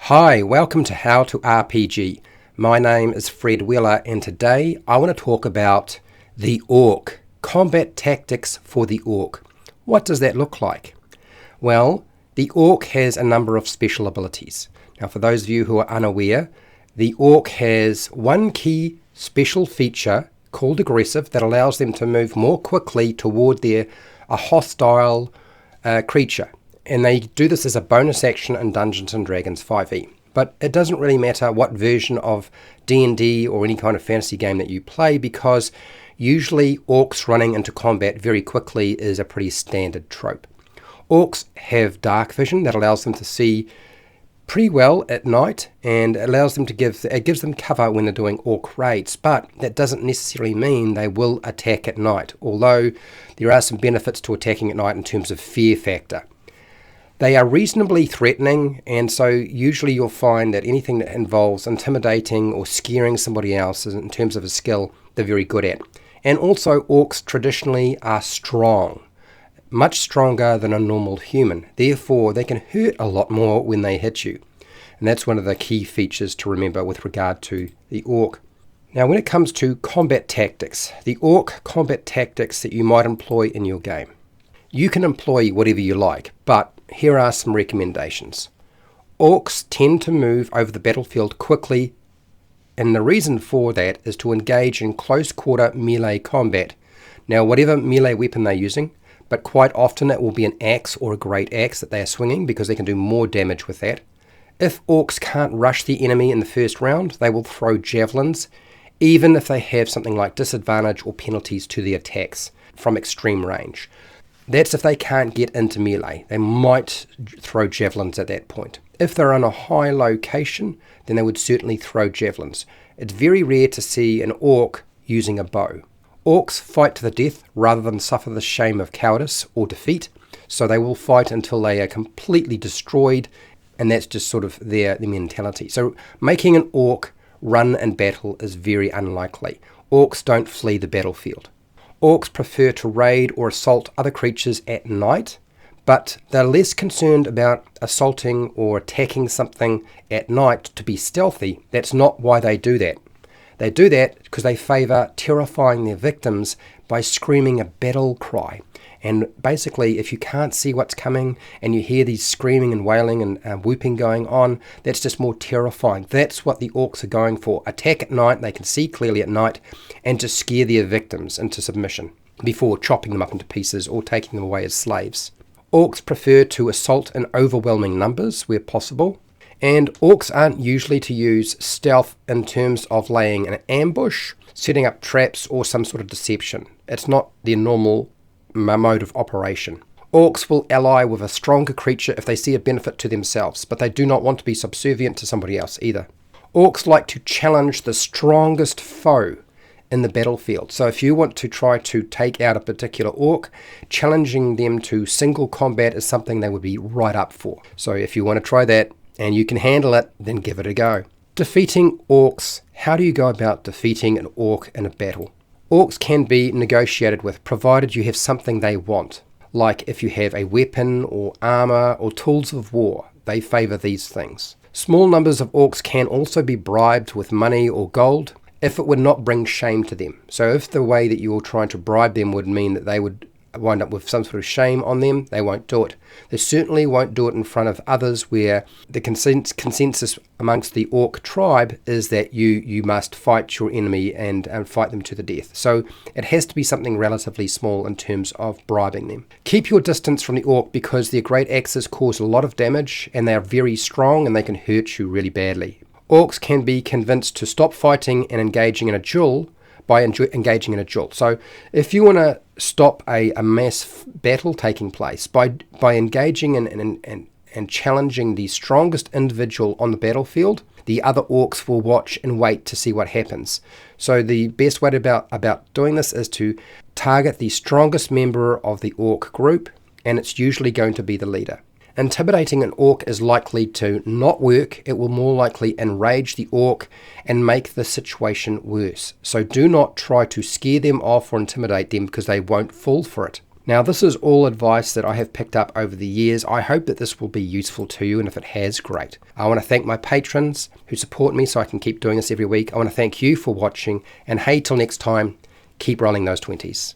Hi, welcome to How to RPG. My name is Fred Wheeler and today I want to talk about the Orc Combat Tactics for the Orc. What does that look like? Well, the Orc has a number of special abilities. Now for those of you who are unaware, the Orc has one key special feature called aggressive that allows them to move more quickly toward a hostile creature. And they do this as a bonus action in Dungeons & Dragons 5e. But it doesn't really matter what version of D&D or any kind of fantasy game that you play, because usually orcs running into combat very quickly is a pretty standard trope. Orcs have Darkvision that allows them to see pretty well at night, and it gives them cover when they're doing orc raids, but that doesn't necessarily mean they will attack at night, although there are some benefits to attacking at night in terms of fear factor. They are reasonably threatening, and so usually you'll find that anything that involves intimidating or scaring somebody else in terms of a skill, they're very good at. And also orcs traditionally are strong, much stronger than a normal human. Therefore, they can hurt a lot more when they hit you. And that's one of the key features to remember with regard to the orc. Now, when it comes to combat tactics, the orc combat tactics that you might employ in your game, you can employ whatever you like, but here are some recommendations. Orcs tend to move over the battlefield quickly, and the reason for that is to engage in close quarter melee combat. Now, whatever melee weapon they're using, but quite often it will be an axe or a great axe that they are swinging because they can do more damage with that. If orcs can't rush the enemy in the first round, they will throw javelins, even if they have something like disadvantage or penalties to the attacks from extreme range. That's if they can't get into melee. They might throw javelins at that point. If they're on a high location, then they would certainly throw javelins. It's very rare to see an orc using a bow. Orcs fight to the death rather than suffer the shame of cowardice or defeat, so they will fight until they are completely destroyed, and that's just sort of their mentality. So making an orc run in battle is very unlikely. Orcs don't flee the battlefield. Orcs prefer to raid or assault other creatures at night, but they're less concerned about assaulting or attacking something at night to be stealthy. That's not why they do that. They do that because they favour terrifying their victims by screaming a battle cry. And basically, if you can't see what's coming and you hear these screaming and wailing and whooping going on, that's just more terrifying. That's what the orcs are going for. Attack at night, they can see clearly at night, and to scare their victims into submission before chopping them up into pieces or taking them away as slaves. Orcs prefer to assault in overwhelming numbers where possible. And orcs aren't usually to use stealth in terms of laying an ambush, setting up traps, or some sort of deception. It's not their normal mode of operation. Orcs will ally with a stronger creature if they see a benefit to themselves, but they do not want to be subservient to somebody else either. Orcs like to challenge the strongest foe in the battlefield. So if you want to try to take out a particular orc, challenging them to single combat is something they would be right up for. So if you want to try that and you can handle it, then give it a go. Defeating orcs. How do you go about defeating an orc in a battle? Orcs can be negotiated with, provided you have something they want. Like if you have a weapon or armor or tools of war, they favour these things. Small numbers of orcs can also be bribed with money or gold if it would not bring shame to them. So if the way that you're trying to bribe them would mean that they would wind up with some sort of shame on them, they won't do it. They certainly won't do it in front of others, where the consensus amongst the orc tribe is that you must fight your enemy and fight them to the death. So it has to be something relatively small in terms of bribing them. Keep your distance from the orc because their great axes cause a lot of damage and they are very strong and they can hurt you really badly. Orcs can be convinced to stop fighting and engaging in a duel by engaging in a duel. So if you want to stop a mass battle taking place by engaging and challenging the strongest individual on the battlefield, the other orcs will watch and wait to see what happens. So the best way about doing this is to target the strongest member of the orc group, and it's usually going to be the leader. Intimidating an orc is likely to not work. It will more likely enrage the orc and make the situation worse. So do not try to scare them off or intimidate them because they won't fall for it. Now, this is all advice that I have picked up over the years. I hope that this will be useful to you, and if it has, great. I want to thank my patrons who support me so I can keep doing this every week. I want to thank you for watching, and hey, till next time, keep rolling those 20s.